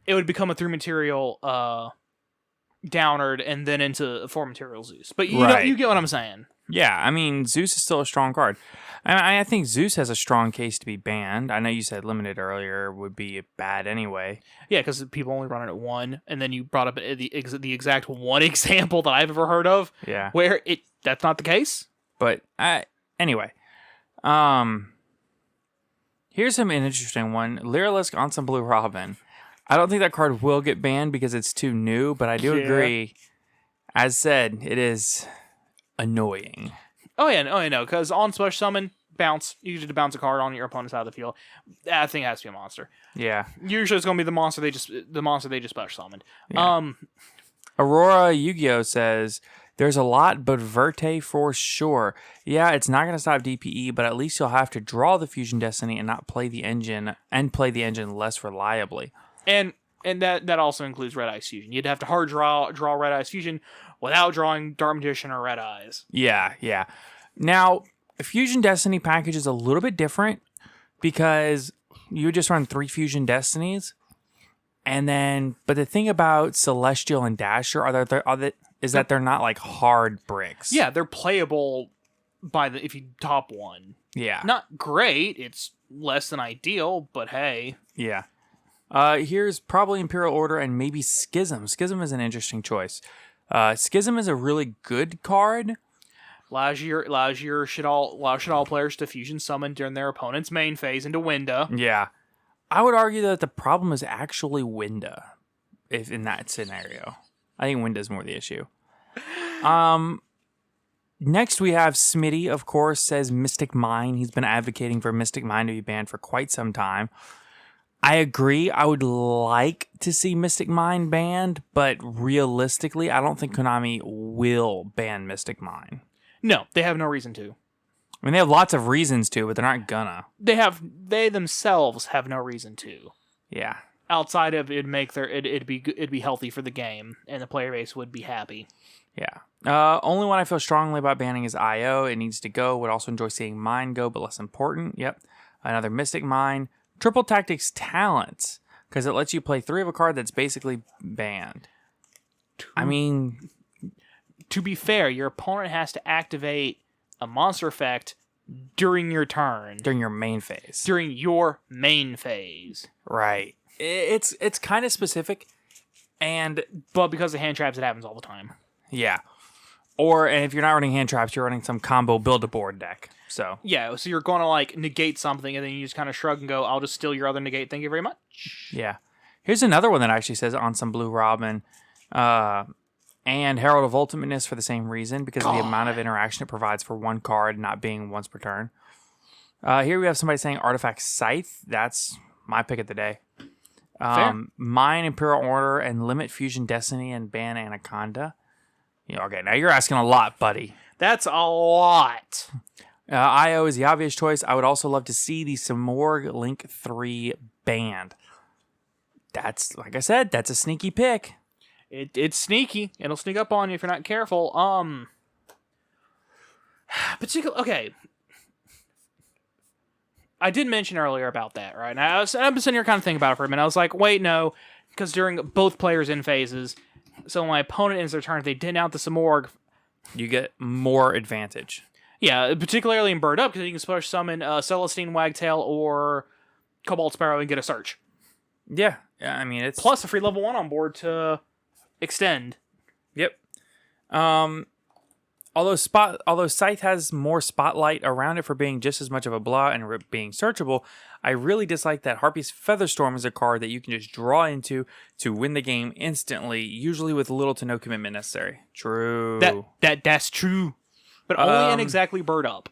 it would become a 3 material Downard and then into 4 material Zeus. But you get what I'm saying. Yeah, I mean, Zeus is still a strong card. I think Zeus has a strong case to be banned. I know you said limited earlier would be bad anyway. Yeah, because people only run it at 1, and then you brought up the exact one example that I've ever heard of. Yeah, where that's not the case. But anyway, here's an interesting one: Lyrilisk on some Blue Robin. I don't think that card will get banned because it's too new, but I do agree. As said, it is annoying. Oh yeah, no, because on Splash Summon, bounce. You usually bounce a card on your opponent's side of the field. That thing has to be a monster. Yeah. Usually it's gonna be the monster they just Splash Summoned. Yeah. Aurora Yu-Gi-Oh says There's a lot, but Verte for sure. Yeah, it's not going to stop DPE, but at least you'll have to draw the Fusion Destiny and not play the engine less reliably. And that also includes Red Eyes Fusion. You'd have to hard draw Red Eyes Fusion without drawing Dark Magician or Red Eyes. Yeah. Now, a Fusion Destiny package is a little bit different because you would just run 3 Fusion Destinies. But the thing about Celestial and Dasher is that they're not like hard bricks. Yeah, they're playable if you top one. Yeah. Not great. It's less than ideal, but hey. Yeah. Here's probably Imperial Order and maybe Schism. Schism is an interesting choice. Schism is a really good card. Allows your shit all players to fusion summon during their opponent's main phase into Winda. Yeah. I would argue that the problem is actually Winda, if in that scenario. I think Winda's more the issue. Next we have Smitty, of course, says Mystic Mine. He's been advocating for Mystic Mine to be banned for quite some time. I agree. I would like to see Mystic Mine banned, but realistically, I don't think Konami will ban Mystic Mine. No, they have no reason to. I mean, they have lots of reasons to, but they're not gonna. They themselves have no reason to. Yeah. Outside of it'd be healthy for the game, and the player base would be happy. Yeah. Only one I feel strongly about banning is IO. It needs to go. Would also enjoy seeing Mine go, but less important. Yep. Another Mystic Mine. Triple Tactics Talents, because it lets you play 3 of a card that's basically banned. To be fair, your opponent has to activate a monster effect during your turn. During your main phase. During your main phase. Right. It's kind of specific, but because of hand traps, it happens all the time. Yeah. And if you're not running hand traps, you're running some combo build-a-board deck. So yeah, so you're going to like negate something, and then you just kind of shrug and go, "I'll just steal your other negate. Thank you very much." Yeah. Here's another one that actually says on some Blue Robin, and Herald of Ultimateness for the same reason, because of the amount of interaction it provides for one card not being once per turn. Here we have somebody saying Artifact Scythe. That's my pick of the day. Mine Imperial Order and limit Fusion Destiny and ban Anaconda. Okay, now you're asking a lot, buddy. That's a lot. IO is the obvious choice. I would also love to see the Simorg Link 3 banned. That's, like I said, that's a sneaky pick. It's sneaky. It'll sneak up on you if you're not careful. Okay. I did mention earlier about that, right? And I've been sitting here kind of thinking about it for a minute. I was like, wait, no, because during both players in phases, so when my opponent ends their turn, if they didn't out the Simorg, you get more advantage. Yeah, particularly in Bird Up, because you can special summon Celestine, Wagtail, or Cobalt Sparrow and get a search. Yeah, I mean, it's... Plus a free level 1 on board to extend. Yep. Although Scythe has more spotlight around it for being just as much of a blah and being searchable, I really dislike that Harpy's Featherstorm is a card that you can just draw into to win the game instantly, usually with little to no commitment necessary. True. That's true. But only in exactly Bird Up.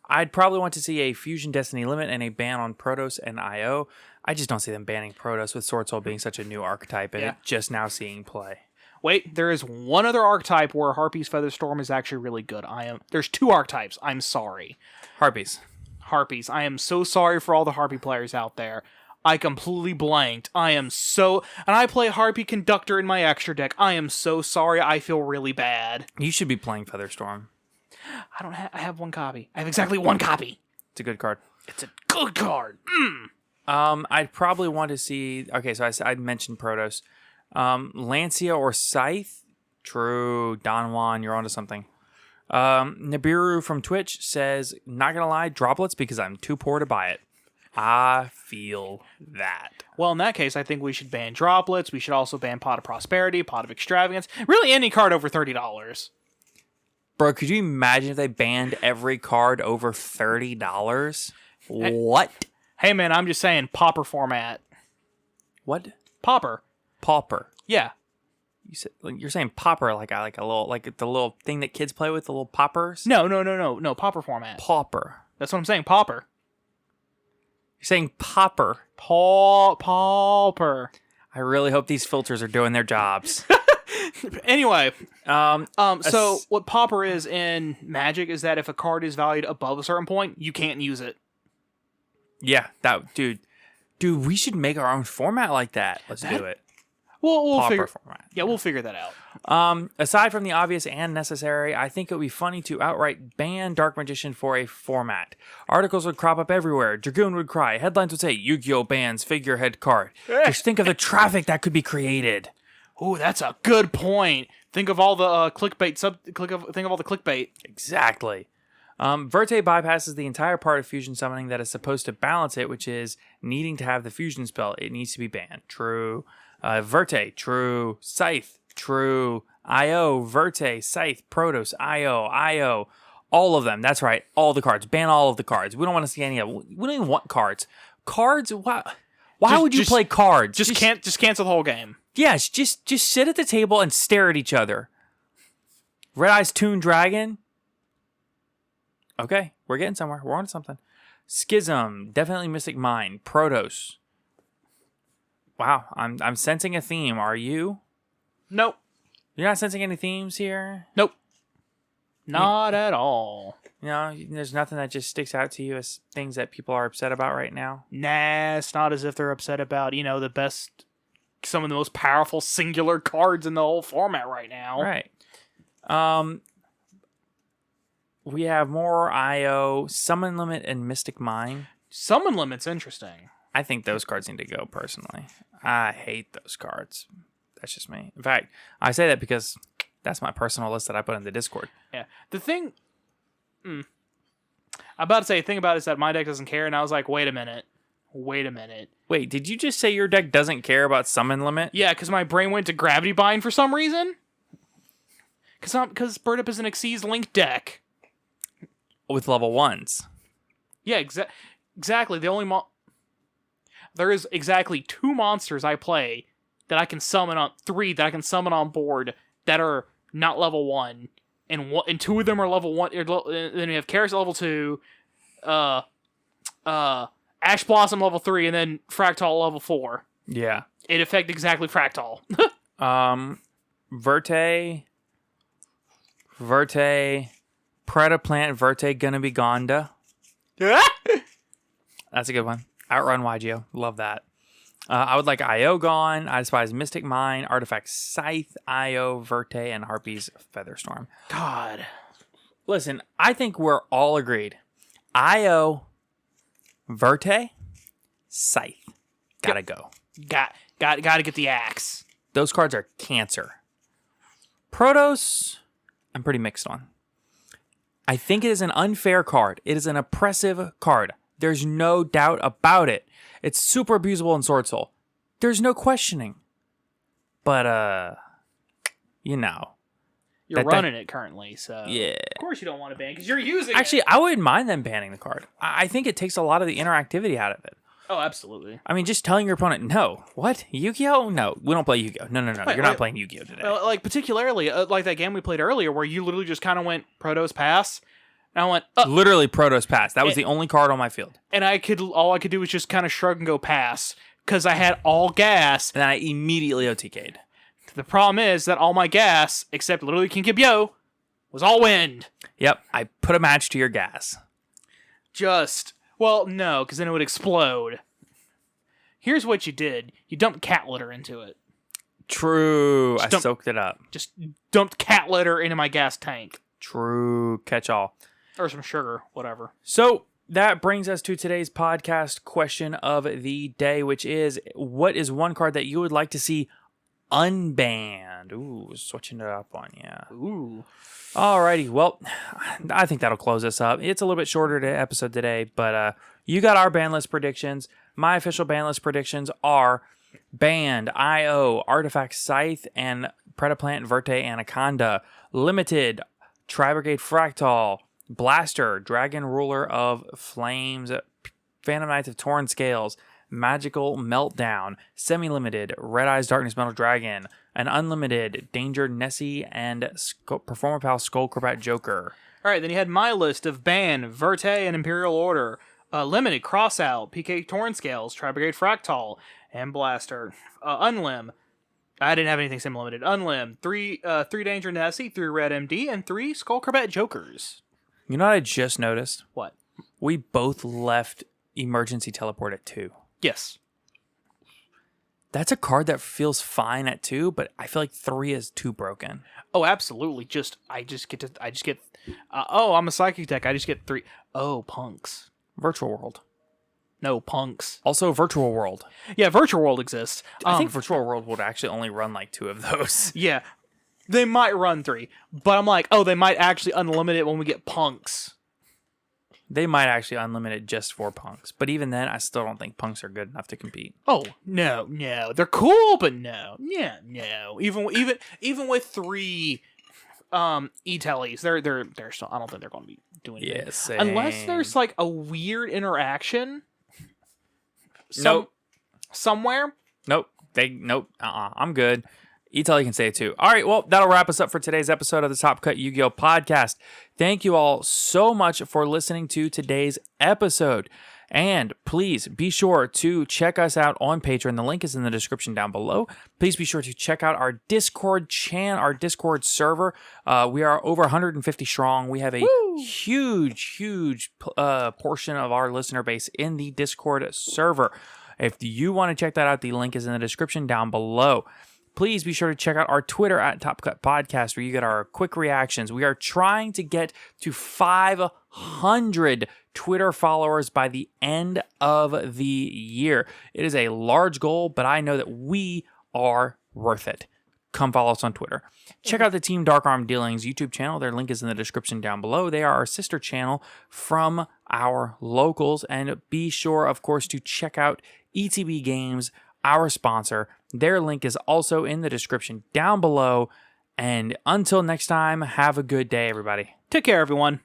I'd probably want to see a Fusion Destiny limit and a ban on Protoss and IO. I just don't see them banning Protoss with Sword Soul being such a new archetype and it just now seeing play. Wait, there is one other archetype where Harpy's Featherstorm is actually really good. There's 2 archetypes. I'm sorry. Harpies. I am so sorry for all the Harpy players out there. I completely blanked. And I play Harpy Conductor in my extra deck. I am so sorry. I feel really bad. You should be playing Featherstorm. I have 1 copy. I have exactly 1 copy. It's a good card. It's a good card. I'd probably want to see... Okay, so I'd mentioned Protoss. Lancia or Scythe? True. Don Juan, you're onto something. Nibiru from Twitch says, not gonna lie, droplets because I'm too poor to buy it. I feel that. Well, in that case, I think we should ban droplets. We should also ban Pot of Prosperity, Pot of Extravagance. Really, any card over $30. Bro, could you imagine if they banned every card over $30? What? Hey, man, I'm just saying, Pauper format. What? Pauper. Yeah. You're saying popper like a little, like the little thing that kids play with, the little poppers? No, Pauper format. Pauper. That's what I'm saying, Pauper. You're saying popper. Pauper. I really hope these filters are doing their jobs. Anyway, Um, so what Pauper is in Magic is that if a card is valued above a certain point, you can't use it. yeah, dude, we should make our own format like that. Let's do it. We'll Pauper figure. format. Yeah, we'll figure that out. Aside from the obvious and necessary, I think it would be funny to outright ban Dark Magician for a format. Articles would crop up everywhere. Dragoon would cry. Headlines would say, Yu-Gi-Oh! Bans figurehead card. Just think of the traffic that could be created. Ooh, that's a good point. Think of all the clickbait. Think of all the clickbait. Exactly. Verte bypasses the entire part of fusion summoning that is supposed to balance it, which is needing to have the fusion spell. It needs to be banned. True. Verte, true. Scythe, true. IO, Verte, Scythe, Protos, IO. All of them. That's right. All the cards. Ban all of the cards. We don't want to see any of them. We don't even want cards. Cards? Why would you play cards? Just cancel the whole game. Yes, just sit at the table and stare at each other. Red Eyes Toon Dragon. Okay, we're getting somewhere. We're on to something. Schism, definitely Mystic Mind. Protos. Wow, I'm sensing a theme. Are you? Nope. You're not sensing any themes here? Nope. Not at all. You know, there's nothing that just sticks out to you as things that people are upset about right now? Nah, it's not as if they're upset about, some of the most powerful singular cards in the whole format right now. Right. We have more IO, Summon Limit, and Mystic Mind. Summon Limit's interesting. I think those cards need to go, personally. I hate those cards. That's just me. In fact, I say that because that's my personal list that I put in the Discord. Yeah. The thing... I'm about to say, the thing about it is that my deck doesn't care, and I was like, wait a minute. Wait, did you just say your deck doesn't care about Summon Limit? Yeah, because my brain went to Gravity Bind for some reason. Because Bird Up is an Xyz Link deck. With level 1s. Yeah, exactly. There is exactly 2 monsters I play that I can summon on 3 that I can summon on board that are not level 1, and 2 of them are level 1. Then we have Karis level 2, Ash Blossom level 3, and then Fractal level 4. Yeah. It affect exactly Fractal. Verte, Predaplant, Verte, gonna be Gonda. That's a good one. Outrun YGO. Love that. I would like IO gone. I despise Mystic Mind, Artifact Scythe, IO, Verte, and Harpy's Featherstorm. God. Listen, I think we're all agreed. IO, Verte, Scythe. Gotta go. Gotta get the axe. Those cards are cancer. Protos, I'm pretty mixed on. I think it is an unfair card. It is an oppressive card. There's no doubt about it. It's super abusable in Sword Soul. There's no questioning. But, You're running it currently, so... Yeah. Of course you don't want to ban, because you're using Actually, it. I wouldn't mind them banning the card. I think it takes a lot of the interactivity out of it. Oh, absolutely. I mean, just telling your opponent, no. What? Yu-Gi-Oh? No, we don't play Yu-Gi-Oh. No. You're not playing Yu-Gi-Oh today. Like, particularly, like that game we played earlier, where you literally just kind of went Protos pass, and I went, Literally Protos pass. That was the only card on my field. And all I could do was just kind of shrug and go pass, because I had all gas. And then I immediately OTK'd. The problem is that all my gas, except literally King Kibyo, was all wind. Yep, I put a match to your gas. Well, no, because then it would explode. Here's what you did. You dumped cat litter into it. True. I soaked it up. Just dumped cat litter into my gas tank. True. Catch all. Or some sugar, whatever. So that brings us to today's podcast question of the day, which is, what is one card that you would like to see unbanned? Ooh, switching it up on you. Ooh. Alrighty. Well, I think that'll close us up. It's a little bit shorter episode today, but you got our Bandless predictions. My official Bandless predictions are Banned, IO, Artifact Scythe, and Predaplant Verte Anaconda. Limited, Tri-Brigade Fractal, Blaster, Dragon Ruler of Flames, Phantom Knights of Torn Scales, Magical Meltdown, Semi-Limited, Red Eyes Darkness Metal Dragon, an Unlimited, Danger Nessie, and Performer Pal Skullcrobat Joker. Alright, then you had my list of Ban, Verte, and Imperial Order. Limited, Crossout, PK Torn Scales, Tri-Brigade Fractal, and Blaster. Unlim, I didn't have anything sim limited. Unlim, 3 Danger Nessie, 3 Red MD, and 3 Skull Corbett Jokers. You know what I just noticed? What? We both left Emergency Teleport at 2. Yes. That's a card that feels fine at 2, but I feel like 3 is too broken. Oh, absolutely. I'm a psychic deck. I just get 3. Oh, punks. Virtual World. No, punks. Also, Virtual World. Yeah, Virtual World exists. I think Virtual World would actually only run like 2 of those. Yeah, they might run 3, but I'm like, oh, they might actually unlimit it when we get punks. They might actually unlimit it just for punks. But even then, I still don't think punks are good enough to compete. Oh, no. They're cool, but no. Yeah, no. Even with 3 e-tellies, they're still, I don't think they're going to be doing anything. Yeah, same. Unless there's like a weird interaction somewhere. Nope. I'm good. E-Telly can say it too. All right, well, that'll wrap us up for today's episode of the Top Cut Yu-Gi-Oh! Podcast. Thank you all so much for listening to today's episode. And please be sure to check us out on Patreon. The link is in the description down below. Please be sure to check out our Discord channel, our Discord server. We are over 150 strong. We have a huge portion of our listener base in the Discord server. If you want to check that out, the link is in the description down below. Please be sure to check out our Twitter at Top Cut Podcast, where you get our quick reactions. We are trying to get to 500 Twitter followers by the end of the year. It is a large goal, but I know that we are worth it. Come follow us on Twitter. Check out the Team Dark Arm Dealings YouTube channel. Their link is in the description down below. They are our sister channel from our locals. And be sure, of course, to check out ETB Games, our sponsor. Their link is also in the description down below. And until next time, have a good day, everybody. Take care, everyone.